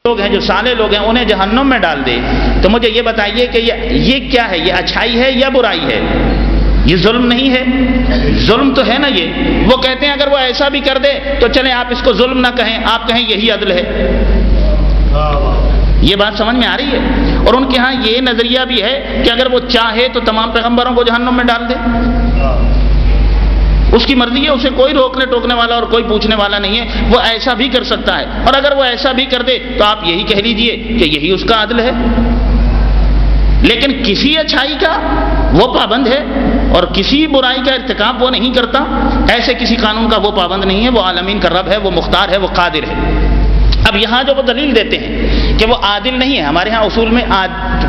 لوگ ہیں جو صالح لوگ ہیں انہیں جہنم میں ڈال دے، تو مجھے یہ بتائیے کہ یہ کیا ہے؟ یہ اچھائی ہے یا برائی ہے؟ یہ ظلم نہیں ہے؟ ظلم تو ہے نا یہ۔ وہ کہتے ہیں اگر وہ ایسا بھی کر دے تو چلیں آپ اس کو ظلم نہ کہیں، آپ کہیں یہی عدل ہے۔ یہ بات سمجھ میں آ رہی ہے؟ اور ان کے ہاں یہ نظریہ بھی ہے کہ اگر وہ چاہے تو تمام پیغمبروں کو جہنم میں ڈال دے، اس کی مرضی ہے، اسے کوئی روکنے ٹوکنے والا اور کوئی پوچھنے والا نہیں ہے، وہ ایسا بھی کر سکتا ہے۔ اور اگر وہ ایسا بھی کر دے تو آپ یہی کہہ لیجئے کہ یہی اس کا عدل ہے۔ لیکن کسی اچھائی کا وہ پابند ہے اور کسی برائی کا ارتکاب وہ نہیں کرتا، ایسے کسی قانون کا وہ پابند نہیں ہے۔ وہ عالمین کا رب ہے، وہ مختار ہے، وہ قادر ہے۔ اب یہاں جو وہ دلیل دیتے ہیں کہ وہ عادل نہیں ہے، ہمارے ہاں اصول میں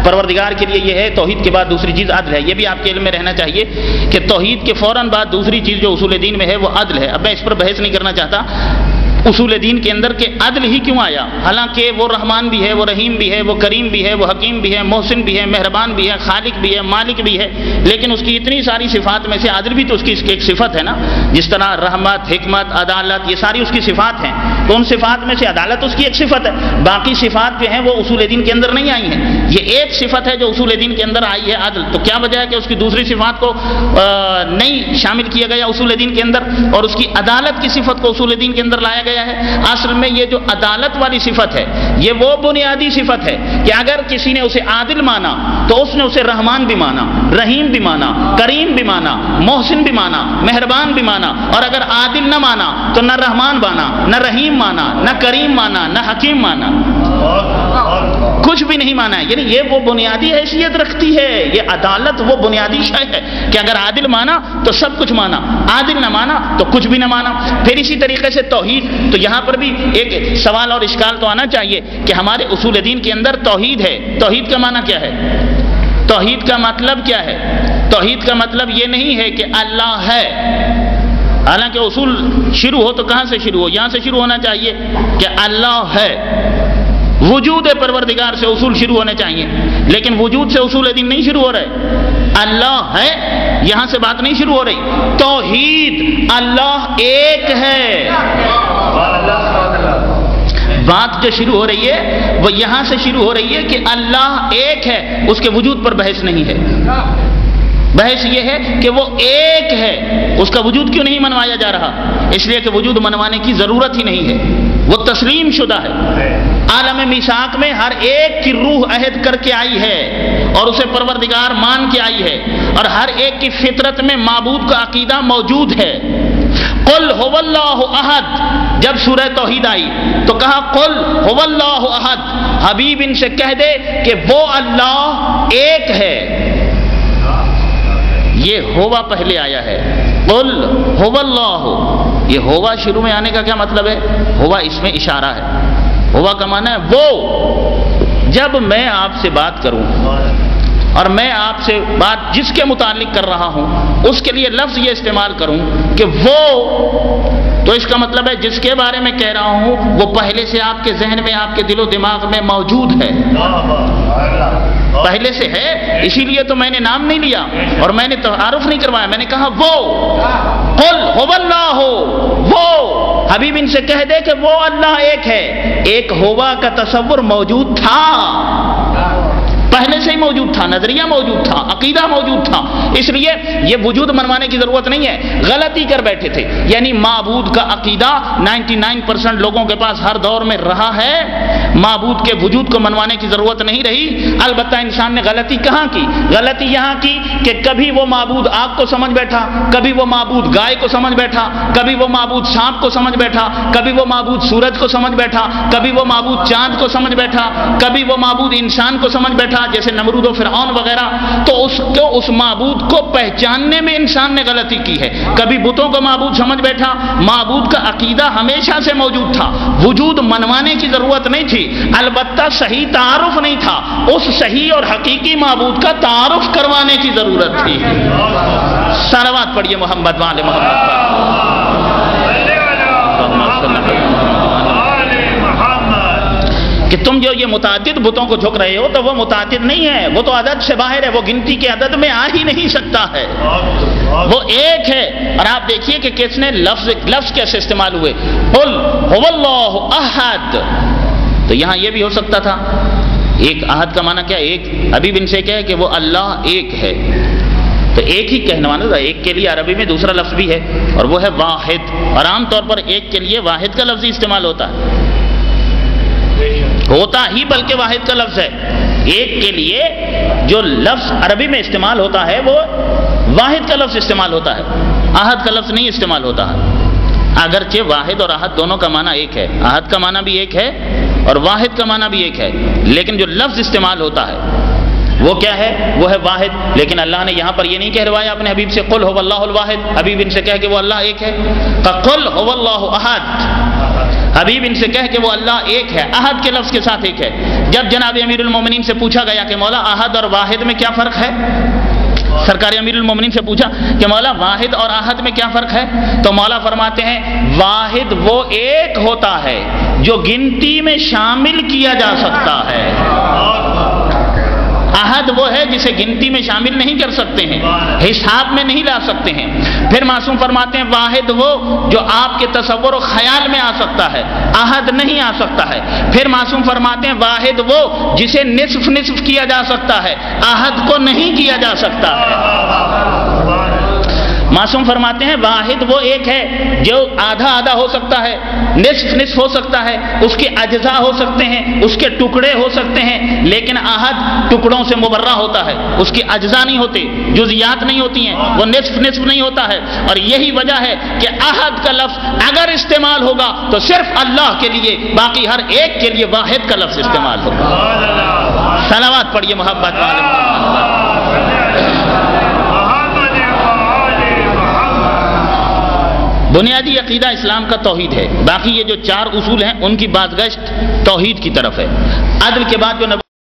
پروردگار کے لیے یہ ہے توحید کے بعد دوسری چیز عدل ہے۔ یہ بھی آپ کے علم میں رہنا چاہیے کہ توحید کے فوراً بعد دوسری چیز جو اصول دین میں ہے وہ عدل ہے۔ اب میں اس پر بحث نہیں کرنا چاہتا اصول دین کے اندر کہ عدل ہی کیوں آیا، حالانکہ وہ رحمان بھی ہے، وہ رحیم بھی ہے، وہ کریم بھی ہے، وہ حکیم بھی ہے، محسن بھی ہے، مہربان بھی ہے، خالق بھی ہے، مالک بھی ہے، لیکن اس کی اتنی ساری صفات میں سے عدل بھی تو اس کی ایک صفت ہے نا۔ جس طرح رحمت، حکمت، عدالت یہ ساری اس کی صفات ہیں، تو ان صفات میں سے عدالت اس کی ایک صفت ہے، باقی صفات جو ہیں وہ اصول دین کے اندر نہیں آئی ہیں۔ یہ ایک صفت ہے جو اصول دین کے اندر آئی ہے عدل، تو کیا وجہ ہے کہ اس کی دوسری صفات کو نہیں شامل کیا گیا اصول دین کے اندر، اور اس کی عدالت کی صفت کو اصول دین کے اندر لایا گیا ہے؟ اصل میں یہ جو عدالت والی صفت ہے یہ وہ بنیادی صفت ہے کہ اگر کسی نے اسے عادل مانا تو اس نے اسے رحمان بھی مانا، رحیم بھی مانا، کریم بھی مانا، محسن بھی مانا، مہربان بھی مانا، اور اگر عادل نہ مانا تو نہ رحمان مانا، نہ رحیم مانا، نہ کریم مانا، نہ حکیم مانا، کچھ بھی نہیں مانا ہے۔ یعنی یہ وہ بنیادی حیثیت رکھتی ہے، یہ عدالت وہ بنیادی شے ہے کہ اگر عادل مانا تو سب کچھ مانا، عادل نہ مانا تو کچھ بھی نہ مانا۔ پھر اسی طریقے سے توحید، تو یہاں پر بھی ایک سوال اور اشکال تو آنا چاہیے کہ ہمارے اصول دین کے اندر توحید ہے، توحید کا معنی کیا ہے؟ توحید کا مطلب کیا ہے؟ توحید کا مطلب یہ نہیں ہے کہ اللہ ہے، حالانکہ اصول شروع ہو تو کہاں سے شروع ہو؟ یہاں سے شروع ہونا چاہیے کہ اللہ ہے، وجود پروردگار سے اصول شروع ہونے چاہیے، لیکن وجود سے اصول دین نہیں شروع ہو رہے۔ اللہ ہے یہاں سے بات نہیں شروع ہو رہی، توحید اللہ ایک ہے، بات جو شروع ہو رہی ہے وہ یہاں سے شروع ہو رہی ہے کہ اللہ ایک ہے، اس کے وجود پر بحث نہیں ہے۔ بحث یہ ہے کہ وہ ایک ہے، اس کا وجود کیوں نہیں منوایا جا رہا؟ اس لیے کہ وجود منوانے کی ضرورت ہی نہیں ہے، وہ تسلیم شدہ ہے۔ عالم میثاق میں ہر ایک کی روح عہد کر کے آئی ہے اور اسے پروردگار مان کے آئی ہے، اور ہر ایک کی فطرت میں معبود کا عقیدہ موجود ہے۔ قل هو اللہ احد، جب سورہ توحید آئی تو کہا قل هو اللہ احد، حبیب ان سے کہہ دے کہ وہ اللہ ایک ہے۔ یہ ہوا پہلے آیا ہے، قل هو اللہ، یہ ہوا شروع میں آنے کا کیا مطلب ہے؟ ہوا اس میں اشارہ ہے، ہوا کا معنی ہے وہ۔ جب میں آپ سے بات کروں اور میں آپ سے بات جس کے متعلق کر رہا ہوں اس کے لیے لفظ یہ استعمال کروں کہ وہ، تو اس کا مطلب ہے جس کے بارے میں کہہ رہا ہوں وہ پہلے سے آپ کے ذہن میں، آپ کے دل و دماغ میں موجود ہے، پہلے سے ہے، اسی لیے تو میں نے نام نہیں لیا اور میں نے تعارف نہیں کروایا، میں نے کہا وہ، قل هو اللہ، وہ حبیب ان سے کہہ دے کہ وہ اللہ ایک ہے۔ ایک ہوا کا تصور موجود تھا، پہلے سے ہی موجود تھا، نظریہ موجود تھا، عقیدہ موجود تھا، اس لیے یہ وجود منوانے کی ضرورت نہیں ہے۔ غلطی کر بیٹھے تھے، یعنی معبود کا عقیدہ 99% لوگوں کے پاس ہر دور میں رہا ہے، معبود کے وجود کو منوانے کی ضرورت نہیں رہی۔ البتہ انسان نے غلطی کہاں کی؟ غلطی یہاں کی کہ کبھی وہ معبود آگ کو سمجھ بیٹھا، کبھی وہ معبود گائے کو سمجھ بیٹھا، کبھی وہ معبود سانپ کو سمجھ بیٹھا، کبھی وہ معبود سورج کو سمجھ بیٹھا، کبھی وہ معبود چاند کو سمجھ بیٹھا، کبھی وہ معبود انسان کو سمجھ بیٹھا جیسے نمرود و فرعون وغیرہ۔ تو اس معبود کو پہچاننے میں انسان نے غلطی کی ہے، کبھی بتوں کو معبود سمجھ بیٹھا۔ معبود کا عقیدہ ہمیشہ سے موجود تھا، وجود منوانے کی ضرورت نہیں تھی، البتہ صحیح تعارف نہیں تھا، اس صحیح اور حقیقی معبود کا تعارف کروانے کی ضرورت تھی۔ صلوات پڑھیے محمد والے محمد پر۔ کہ تم جو یہ متعدد بتوں کو جھک رہے ہو تو وہ متعدد نہیں ہے، وہ تو عدد سے باہر ہے، وہ گنتی کے عدد میں آ ہی نہیں سکتا ہے، وہ ایک ہے۔ اور آپ دیکھیے کہ کس نے لفظ کیسے استعمال ہوئے، قل هو اللہ احد، تو یہاں یہ بھی ہو سکتا تھا، ایک عہد کا معنی کیا؟ ایک. ابھی بن سے کیا ہے کہ وہ اللہ ایک ہے، تو ایک ہی کہنے والا تھا. ایک کے لیے عربی میں دوسرا لفظ بھی ہے اور وہ ہے واحد، اور عام طور پر ایک کے لیے واحد کا لفظ ہی استعمال ہوتا ہی بلکہ واحد کا لفظ ہے. ایک کے لیے جو لفظ عربی میں استعمال ہوتا ہے وہ واحد کا لفظ استعمال ہوتا ہے، عہد کا لفظ نہیں استعمال ہوتا ہے. اگرچہ واحد اور عہد دونوں کا معنی ایک ہے، عہد کا معنی بھی ایک ہے اور واحد کا معنی بھی ایک ہے، لیکن جو لفظ استعمال ہوتا ہے وہ کیا ہے؟ وہ ہے واحد. لیکن اللہ نے یہاں پر یہ نہیں کہلوایا اپنے حبیب سے قل هو اللہ الواحد، حبیب ان سے کہہ کہ وہ اللہ ایک ہے. قل هو اللہ احد، حبیب ان سے کہہ کہ وہ اللہ ایک ہے، احد کے لفظ کے ساتھ ایک ہے. جب جناب امیر المومنین سے پوچھا گیا کہ مولا احد اور واحد میں کیا فرق ہے، سرکار امیر المومنین سے پوچھا کہ مولا واحد اور احد میں کیا فرق ہے، تو مولا فرماتے ہیں واحد وہ ایک ہوتا ہے جو گنتی میں شامل کیا جا سکتا ہے، احد وہ ہے جسے گنتی میں شامل نہیں کر سکتے ہیں، حساب میں نہیں لا سکتے ہیں. پھر معصوم فرماتے ہیں واحد وہ جو آپ کے تصور و خیال میں آ سکتا ہے، احد نہیں آ سکتا ہے. پھر معصوم فرماتے ہیں واحد وہ جسے نصف نصف کیا جا سکتا ہے، احد کو نہیں کیا جا سکتا ہے. معصوم فرماتے ہیں واحد وہ ایک ہے جو آدھا آدھا ہو سکتا ہے، نصف نصف ہو سکتا ہے، اس کے اجزاء ہو سکتے ہیں، اس کے ٹکڑے ہو سکتے ہیں، لیکن احد ٹکڑوں سے مبرہ ہوتا ہے، اس کی اجزاء نہیں ہوتے، جزیات نہیں ہوتی ہیں، وہ نصف نصف نہیں ہوتا ہے. اور یہی وجہ ہے کہ احد کا لفظ اگر استعمال ہوگا تو صرف اللہ کے لیے، باقی ہر ایک کے لیے واحد کا لفظ استعمال ہوگا. صلوات پڑھیے محبت والے. بنیادی عقیدہ اسلام کا توحید ہے، باقی یہ جو 4 اصول ہیں ان کی بازگشت توحید کی طرف ہے. عدل کے بعد جو